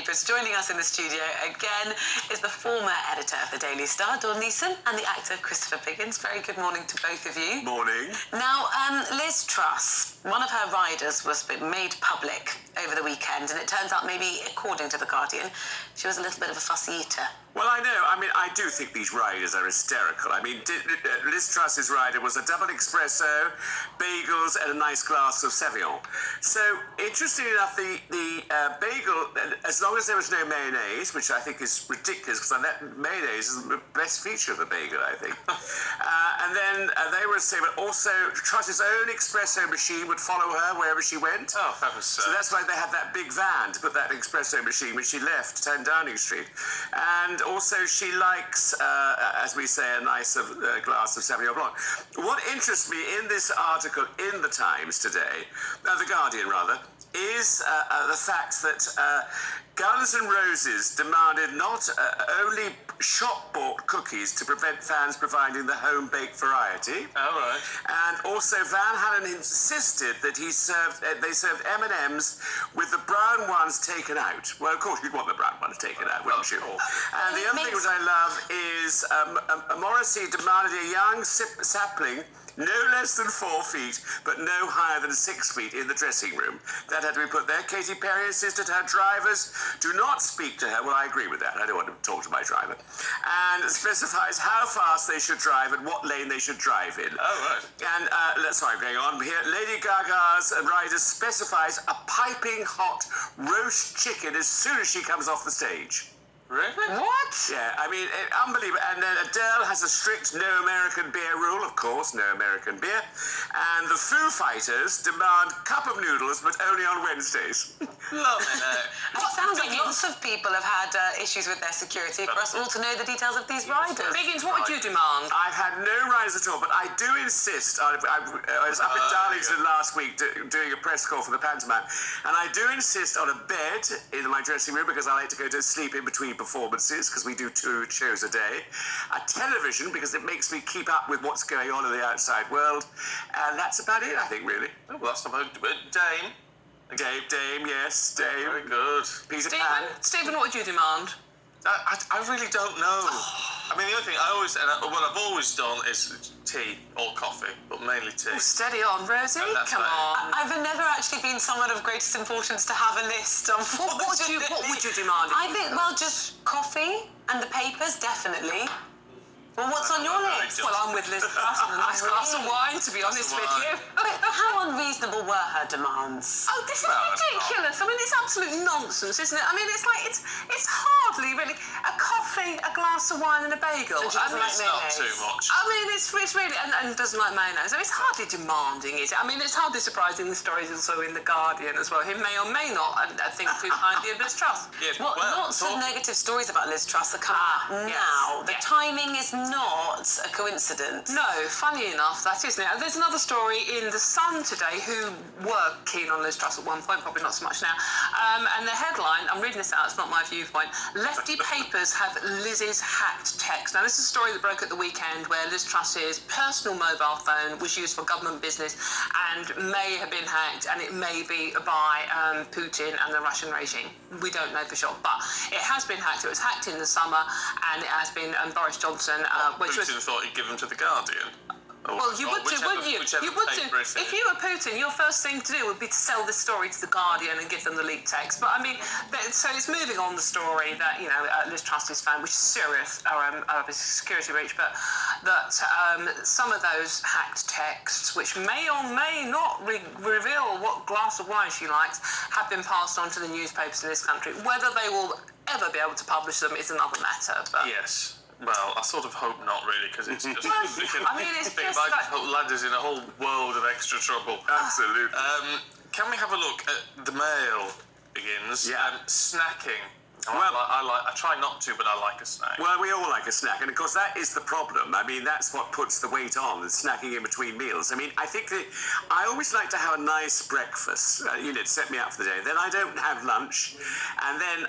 papers. Joining us in the studio again is the former editor of the Daily Star, Dawn Neeson, and the actor Christopher Piggins. Very good morning to both of you. Morning. Now, Liz Truss, one of her riders was made public over the weekend, and it turns out, maybe according to The Guardian, she was a little bit of a fussy eater. Well, I know. I mean, I do think these riders are hysterical. I mean, Liz Truss's rider was a double espresso, bagels, and a nice glass of Sauvignon. So, interestingly enough, the bagel, as long as there was no mayonnaise, which I think is ridiculous, because mayonnaise is the best feature of a bagel, I think. And then they were saying, but also Truss's own espresso machine would follow her wherever she went. Oh, that was so that's why they had that big van to put that espresso machine when she left 10 Downing Street. And also she likes, as we say, a nice glass of Sauvignon Blanc. What interests me in this article in the Times today, The Guardian rather, is the fact that Guns N' Roses demanded not only shop-bought cookies to prevent fans providing the home-baked variety. Oh, right. And also Van Halen insisted that they served M&Ms with the brown ones taken out. Well, of course, you'd want the brown ones taken out, wouldn't you? And the other thing which I love is Morrissey demanded a young sapling no less than 4 feet, but no higher than 6 feet in the dressing room. That had to be put there. Katy Perry insisted her drivers do not speak to her. Well, I agree with that. I don't want to talk to my driver. And specifies how fast they should drive and what lane they should drive in. Oh, right. And, sorry, I'm going on here. Lady Gaga's rider specifies a piping hot roast chicken as soon as she comes off the stage. Really? What? Yeah, I mean, unbelievable. And then Adele has a strict no American beer rule, of course, no American beer. And the Foo Fighters demand cup of noodles, but only on Wednesdays. Lovely. It sounds like lots of people have had issues with their security. For us all to know the details of these riders. Piggins, what would you demand? I've had no riders at all, but I do insist. I was up in Darlington last week doing a press call for the pantomime, and I do insist on a bed in my dressing room because I like to go to sleep in between performances because we do 2 shows a day, a television because it makes me keep up with what's going on in the outside world, and that's about it, I think, really. Oh, well, that's not Dame. Dame, yes, Dame. Very good. Peter Pan. Stephen, what would you demand? I really don't know. I mean, the only thing what I've always done is tea or coffee, but mainly tea. Oh, steady on, Rosie. Come on. I've never actually been someone of greatest importance to have a list. What would you demand? I think, well, just coffee and the papers, definitely. Well, what's on your list? Well, I'm with Liz Truss and a nice glass of wine, to be honest with you. But how unreasonable were her demands? Oh, this is ridiculous. I mean, it's absolute nonsense, isn't it? I mean, it's like, it's hardly really a coffee, a glass of wine and a bagel. I mean, it's not too much. I mean, it's really, and doesn't like mayonnaise. I mean, it's hardly demanding, is it? I mean, it's hardly surprising the story's also in The Guardian as well. He may or may not think too kindly of Liz Truss. Yes, Well, lots of negative stories about Liz Truss are coming out now. The timing is not a coincidence. No, funny enough, that isn't it. There's another story in The Sun today who were keen on Liz Truss at one point, probably not so much now. And the headline, I'm reading this out, it's not my viewpoint, Lefty Papers have Liz's hacked text. Now, this is a story that broke at the weekend where Liz Truss's personal mobile phone was used for government business and may have been hacked, and it may be by Putin and the Russian regime. We don't know for sure, but it has been hacked. It was hacked in the summer, and it has been Boris Johnson, Putin thought he'd give them to The Guardian. Well, you would do, wouldn't you? You would do. If you were Putin, your first thing to do would be to sell this story to The Guardian and give them the leaked text. But I mean, so it's moving on the story that, you know, Liz Truss is found, which is serious, of a security breach, but that some of those hacked texts, which may or may not reveal what glass of wine she likes, have been passed on to the newspapers in this country. Whether they will ever be able to publish them is another matter. But yes. Well, I sort of hope not, really, because it's just... I mean, it's just like... lad is in a whole world of extra trouble. Absolutely. Can we have a look at the Mail, Piggins? Yeah. Snacking. Well, I try not to, but I like a snack. Well, we all like a snack, and of course that is the problem. I mean, that's what puts the weight on, snacking in between meals. I mean, I think that I always like to have a nice breakfast, to set me up for the day. Then I don't have lunch, and then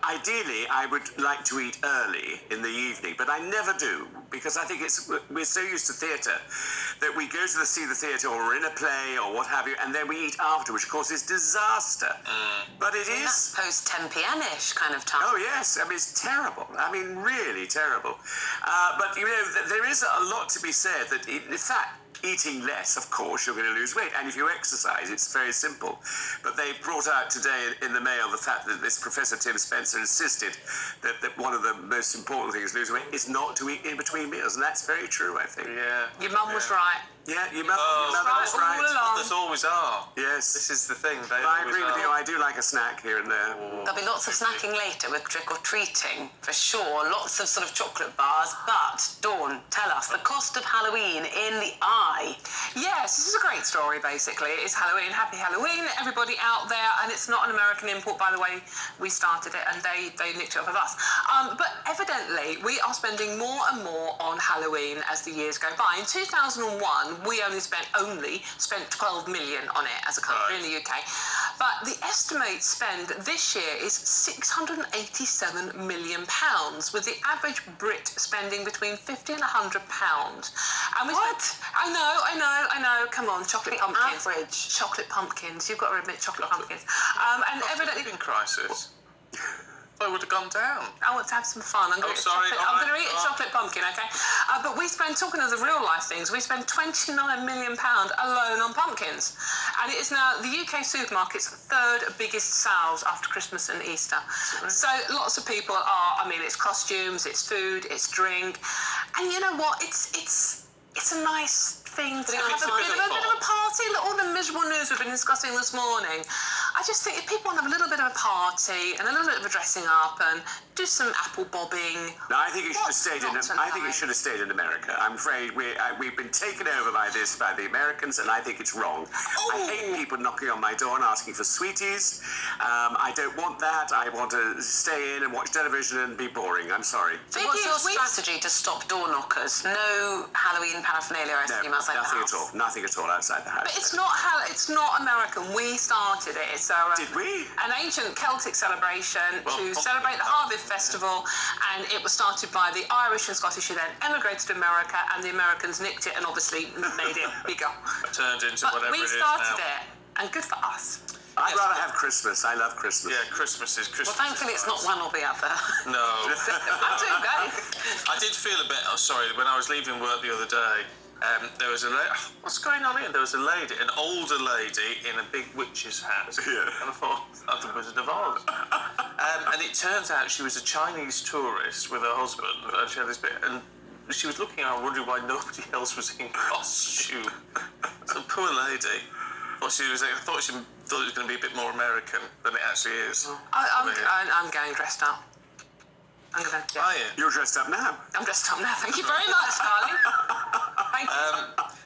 ideally I would like to eat early in the evening, but I never do. because I think we're so used to theatre that we go to see the theatre or we're in a play or what have you, and then we eat after, which of course is disaster. But it is post 10 p.m.-ish kind of time. Oh yes, I mean it's terrible. I mean really terrible. But you know there is a lot to be said that in fact. Eating less, of course, you're going to lose weight. And if you exercise, it's very simple. But they brought out today in the Mail the fact that this Professor Tim Spencer insisted that one of the most important things losing weight is not to eat in between meals. And that's very true, I think. Yeah. Your mum was right. Yeah, your mother was right. All along. Mothers always are. Yes. This is the thing. They I always agree with are. you. I do like a snack here and there. There'll be lots of snacking later with trick-or-treating, for sure. Lots of sort of chocolate bars. But, Dawn, tell us, the cost of Halloween in the eye. Yes, this is a great story, basically. It's Halloween. Happy Halloween, everybody out there. And it's not an American import, by the way. We started it and they nicked it off of us. But evidently, we are spending more and more on Halloween as the years go by. In 2001, we only spent 12 million on it as a country in the UK. But the estimated spend this year is £687 million, with the average Brit spending between £50 and £100. And What? I know. Come on, chocolate pumpkins. Average. Chocolate pumpkins. You've got to admit chocolate pumpkins. And evidently, Living crisis. I would have gone down. I want to have some fun. I'm going to eat a chocolate pumpkin, okay? But we spend, talking of the real life things, we spend £29 million alone on pumpkins. And it is now the UK supermarket's third biggest sales after Christmas and Easter. So lots of people are, I mean, it's costumes, it's food, it's drink. And you know what? It's a nice thing to have a bit of a party. All the miserable news we've been discussing this morning. I just think if people want to have a little bit of a party and a little bit of a dressing up and do some apple bobbing. No, I think it should have stayed in. not I think it tonight? should have stayed in America. I'm afraid we've been taken over by the Americans, and I think it's wrong. I hate people knocking on my door and asking for sweeties. I don't want that. I want to stay in and watch television and be boring. I'm sorry. So what's your strategy to stop door knockers? No Halloween paraphernalia, I assume, outside nothing the house. at all. Nothing at all outside the house. But it's not American. We started it. So Did we? An ancient Celtic celebration to celebrate the Harvest Festival, and it was started by the Irish and Scottish who then emigrated to America, and the Americans nicked it and obviously made it bigger. Turned into But whatever we it is started now. it, and good for us. I'd rather have Christmas. I love Christmas. Yeah, Christmas is Christmas. Well, thankfully, it's not one or the other. No. I'm doing both. I did feel a bit sorry when I was leaving work the other day. There was a what's going on here? There was a lady, an older lady in a big witch's hat. Yeah. And I thought it was a Wizard. And it turns out she was a Chinese tourist with her husband, and she had this bit, and she was looking around wondering why nobody else was in costume. So poor lady. I thought it was going to be a bit more American than it actually is. I'm going dressed up. I'm going to. Are you? You're dressed up now. I'm dressed up now. Thank you very much, darling. Thank you.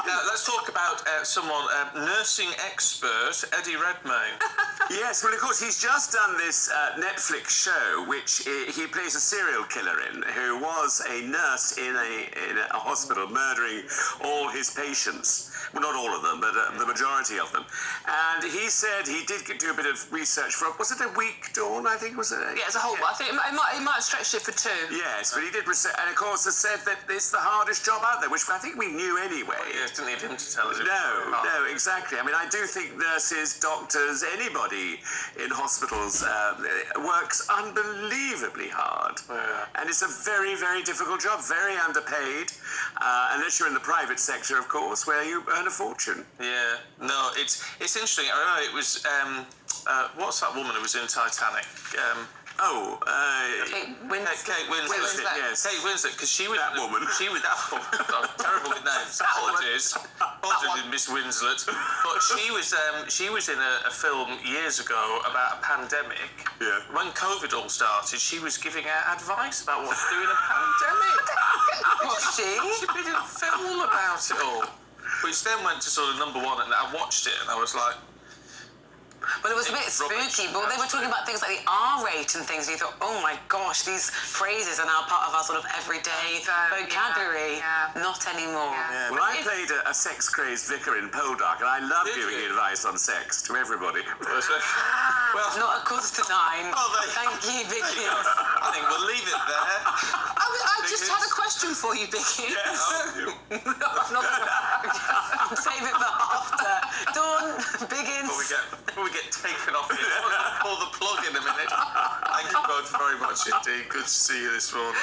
Now, let's talk about someone, nursing expert, Eddie Redmayne. Yes, well, of course, he's just done this Netflix show, which he plays a serial killer in, who was a nurse in a hospital, murdering all his patients. Well, not all of them, but the majority of them. And he said he did do a bit of research for, was it a week, Dawn? I think it was Yeah, it's a whole. I think it might have stretched it for 2. Yes, but he did research, and of course, has said that it's the hardest job out there, which I think we knew anyway. Yeah, didn't need him to tell us. No, exactly. I mean, I do think nurses, doctors, anybody in hospitals works unbelievably hard. Yeah. And it's a very, very difficult job, very underpaid, unless you're in the private sector, of course, where you earn a fortune. Yeah, no, it's interesting. I remember it was, what's that woman who was in Titanic? Kate Winslet. Kate Winslet. Yes. Kate Winslet, because she was That woman. She was that woman. Oh, terrible with names. Apologies, Miss Winslet. But she was in a film years ago about a pandemic. Yeah. When COVID all started, she was giving out advice about what to do in a pandemic. Was she? She did a film about it all, which then went to sort of #1, and I watched it, and I was like. Well, it was a bit spooky, but they were talking about things like the R rate and things, and you thought, oh my gosh, these phrases are now part of our sort of everyday vocabulary. Yeah. Not anymore. Yeah. Well, I played a sex-crazed vicar in Poldark, and I love giving advice on sex to everybody. Well, Not a 9:15. Oh, Thank you, Vicky. I think we'll leave it there. I just had a question for you, Vicky. Yeah, Save it for after. Dawn, Biggins. Before we get taken off here, I'll pull the plug in a minute. Thank you both very much indeed. Good to see you this morning.